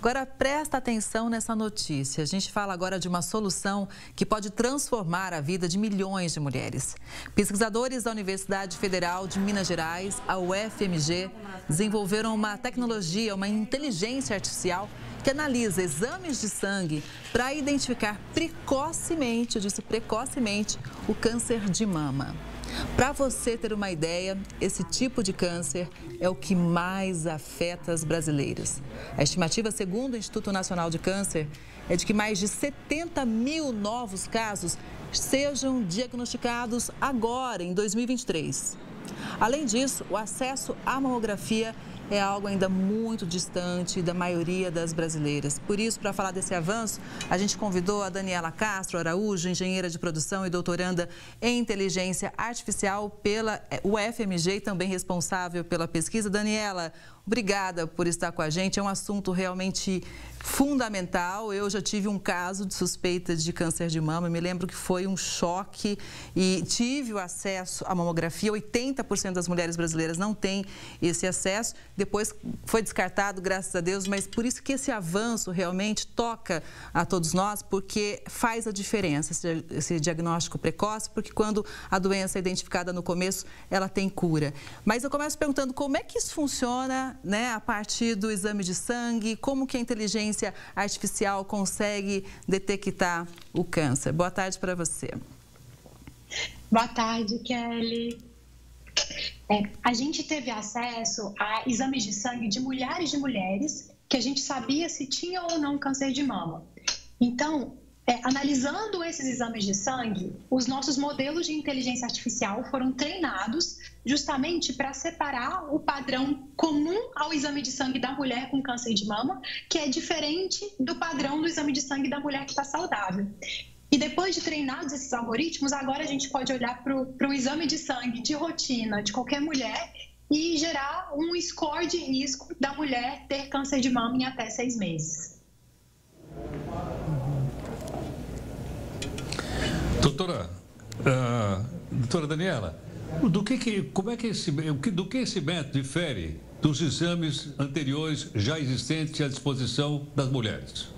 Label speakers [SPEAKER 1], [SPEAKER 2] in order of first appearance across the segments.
[SPEAKER 1] Agora, presta atenção nessa notícia. A gente fala agora de uma solução que pode transformar a vida de milhões de mulheres. Pesquisadores da Universidade Federal de Minas Gerais, a UFMG, desenvolveram uma tecnologia, uma inteligência artificial que analisa exames de sangue para identificar precocemente, eu disse precocemente, o câncer de mama. Para você ter uma ideia, esse tipo de câncer é o que mais afeta as brasileiras. A estimativa, segundo o Instituto Nacional de Câncer, é de que mais de 70 mil novos casos sejam diagnosticados agora, em 2023. Além disso, o acesso à mamografia é algo ainda muito distante da maioria das brasileiras. Por isso, para falar desse avanço, a gente convidou a Daniela Castro Araújo, engenheira de produção e doutoranda em inteligência artificial pela UFMG e também responsável pela pesquisa. Daniela, obrigada por estar com a gente. É um assunto realmente fundamental. Eu já tive um caso de suspeita de câncer de mama. Eu me lembro que foi um choque e tive o acesso à mamografia. 80% das mulheres brasileiras não têm esse acesso. Depois foi descartado, graças a Deus, mas por isso que esse avanço realmente toca a todos nós, porque faz a diferença esse diagnóstico precoce, porque quando a doença é identificada no começo, ela tem cura. Mas eu começo perguntando como é que isso funciona, né, a partir do exame de sangue, como que a inteligência artificial consegue detectar o câncer. Boa tarde para você.
[SPEAKER 2] Boa tarde, Kelly. A gente teve acesso a exames de sangue de milhares de mulheres que a gente sabia se tinha ou não câncer de mama. Então, analisando esses exames de sangue, os nossos modelos de inteligência artificial foram treinados justamente para separar o padrão comum ao exame de sangue da mulher com câncer de mama, que é diferente do padrão do exame de sangue da mulher que está saudável. E depois de treinados esses algoritmos, agora a gente pode olhar para o exame de sangue de rotina de qualquer mulher e gerar um score de risco da mulher ter câncer de mama em até 6 meses.
[SPEAKER 3] Doutora Daniela, do que esse método difere dos exames anteriores já existentes à disposição das mulheres?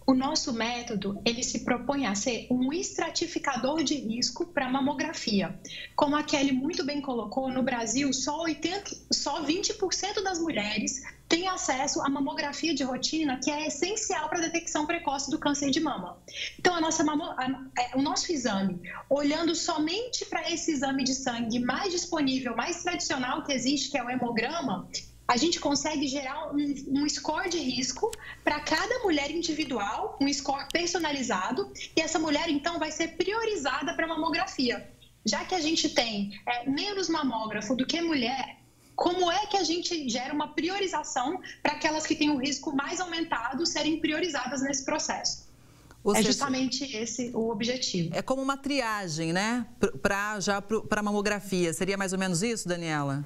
[SPEAKER 2] O nosso método, ele se propõe a ser um estratificador de risco para mamografia. Como a Kelly muito bem colocou, no Brasil, só 20% das mulheres têm acesso à mamografia de rotina, que é essencial para a detecção precoce do câncer de mama. Então, o nosso exame, olhando somente para esse exame de sangue mais disponível, mais tradicional que existe, que é o hemograma, a gente consegue gerar um score de risco para cada mulher individual, um score personalizado, e essa mulher, então, vai ser priorizada para mamografia. Já que a gente tem menos mamógrafo do que mulher, como é que a gente gera uma priorização para aquelas que têm o risco mais aumentado serem priorizadas nesse processo? Ou seja, justamente esse o objetivo.
[SPEAKER 1] É como uma triagem, né? Para mamografia. Seria mais ou menos isso, Daniela?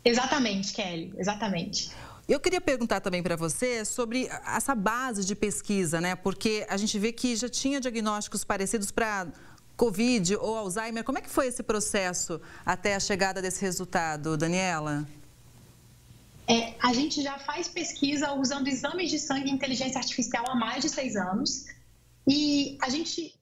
[SPEAKER 2] Exatamente, Kelly, exatamente.
[SPEAKER 1] Eu queria perguntar também para você sobre essa base de pesquisa, né? Porque a gente vê que já tinha diagnósticos parecidos para Covid ou Alzheimer. Como é que foi esse processo até a chegada desse resultado, Daniela?
[SPEAKER 2] A gente já faz pesquisa usando exames de sangue e inteligência artificial há mais de 6 anos. E a gente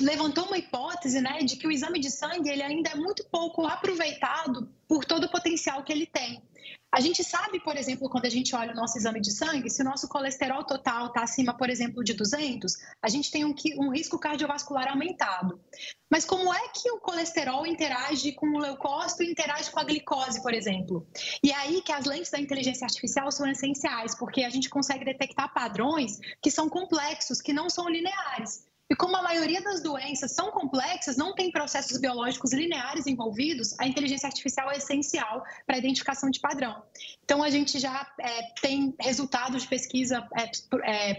[SPEAKER 2] levantou uma hipótese, né, de que o exame de sangue ele ainda é muito pouco aproveitado por todo o potencial que ele tem. A gente sabe, por exemplo, quando a gente olha o nosso exame de sangue, se o nosso colesterol total está acima, por exemplo, de 200, a gente tem um risco cardiovascular aumentado. Mas como é que o colesterol interage com o leucócito e interage com a glicose, por exemplo? E é aí que as lentes da inteligência artificial são essenciais, porque a gente consegue detectar padrões que são complexos, que não são lineares. E como a maioria das doenças são complexas, não tem processos biológicos lineares envolvidos, a inteligência artificial é essencial para a identificação de padrão. Então, a gente já tem resultados de pesquisa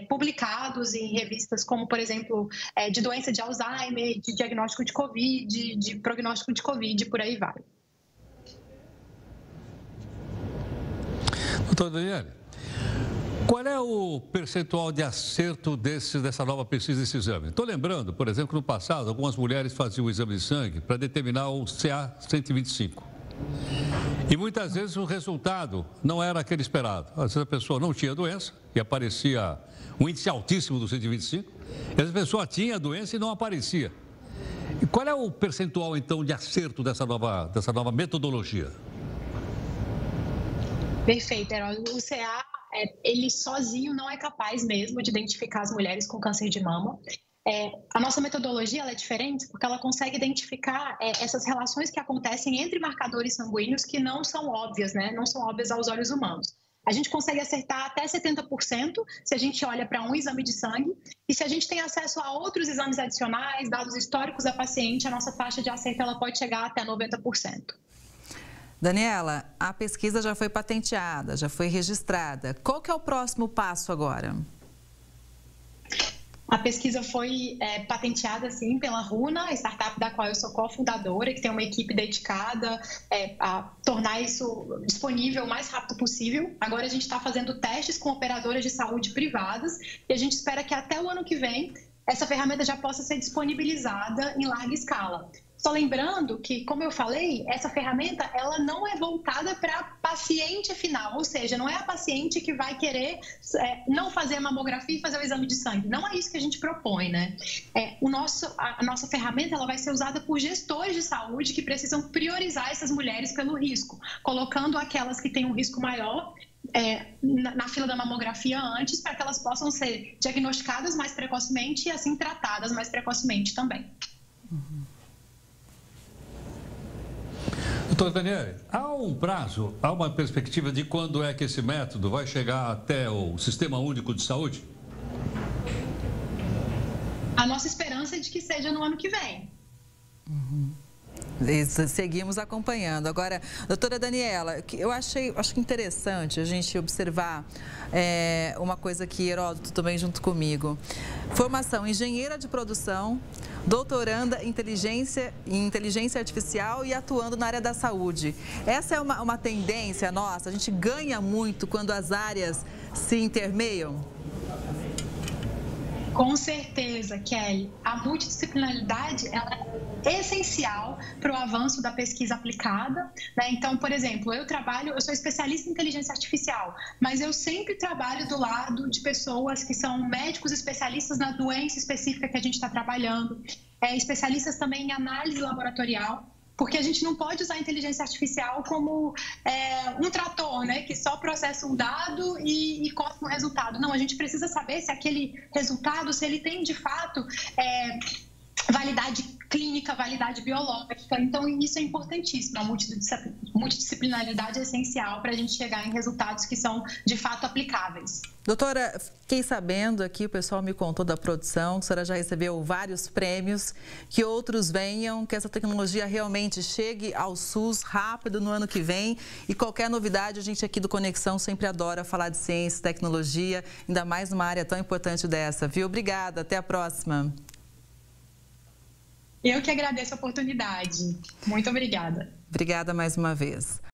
[SPEAKER 2] publicados em revistas como, por exemplo, de doença de Alzheimer, de diagnóstico de Covid, de prognóstico de Covid, por aí vai.
[SPEAKER 3] Doutora Daniela, qual é o percentual de acerto dessa nova pesquisa desse exame? Estou lembrando, por exemplo, que no passado, algumas mulheres faziam o exame de sangue para determinar o CA 125. E muitas vezes o resultado não era aquele esperado. Às vezes a pessoa não tinha doença e aparecia um índice altíssimo do 125. E às vezes a pessoa tinha a doença e não aparecia. E qual é o percentual, então, de acerto dessa nova metodologia?
[SPEAKER 2] Perfeito, Herói. O CA, ele sozinho não é capaz mesmo de identificar as mulheres com câncer de mama. A nossa metodologia ela é diferente porque ela consegue identificar essas relações que acontecem entre marcadores sanguíneos que não são óbvias, né? Não são óbvias aos olhos humanos. A gente consegue acertar até 70% se a gente olha para um exame de sangue e se a gente tem acesso a outros exames adicionais, dados históricos da paciente, a nossa taxa de acerto ela pode chegar até 90%.
[SPEAKER 1] Daniela, a pesquisa já foi patenteada, já foi registrada. Qual que é o próximo passo agora?
[SPEAKER 2] A pesquisa foi patenteada, sim, pela Runa, a startup da qual eu sou cofundadora, que tem uma equipe dedicada a tornar isso disponível o mais rápido possível. Agora a gente está fazendo testes com operadoras de saúde privadas e a gente espera que até o ano que vem essa ferramenta já possa ser disponibilizada em larga escala. Só lembrando que, como eu falei, essa ferramenta ela não é voltada para paciente final, ou seja, não é a paciente que vai querer não fazer a mamografia e fazer o exame de sangue. Não é isso que a gente propõe, né? A nossa ferramenta ela vai ser usada por gestores de saúde que precisam priorizar essas mulheres pelo risco, colocando aquelas que têm um risco maior na fila da mamografia antes, para que elas possam ser diagnosticadas mais precocemente e assim tratadas mais precocemente também.
[SPEAKER 3] Doutora Daniela, há um prazo, há uma perspectiva de quando é que esse método vai chegar até o Sistema Único de Saúde?
[SPEAKER 2] A nossa esperança é de que seja no ano que vem.
[SPEAKER 1] Seguimos acompanhando. Agora, doutora Daniela, eu acho interessante a gente observar uma coisa que Heródoto também junto comigo. Formação engenheira de produção, doutoranda em inteligência artificial e atuando na área da saúde. Essa é uma tendência nossa, a gente ganha muito quando as áreas se intermeiam?
[SPEAKER 2] Com certeza, Kelly. A multidisciplinaridade ela é essencial para o avanço da pesquisa aplicada, né? Então, por exemplo, eu sou especialista em inteligência artificial, mas eu sempre trabalho do lado de pessoas que são médicos especialistas na doença específica que a gente está trabalhando, especialistas também em análise laboratorial, porque a gente não pode usar a inteligência artificial como um trator, né, que só processa um dado e corta um resultado. Não, a gente precisa saber se aquele resultado, se ele tem de fato validade clínica, validade biológica. Então, isso é importantíssimo. A multidisciplinaridade é essencial para a gente chegar em resultados que são de fato aplicáveis.
[SPEAKER 1] Doutora, fiquei sabendo aqui, o pessoal me contou da produção, que a senhora já recebeu vários prêmios, que outros venham, que essa tecnologia realmente chegue ao SUS rápido no ano que vem. E qualquer novidade, a gente aqui do Conexão sempre adora falar de ciência e tecnologia, ainda mais numa área tão importante dessa, viu? Obrigada, até a próxima.
[SPEAKER 2] Eu que agradeço a oportunidade. Muito obrigada.
[SPEAKER 1] Obrigada mais uma vez.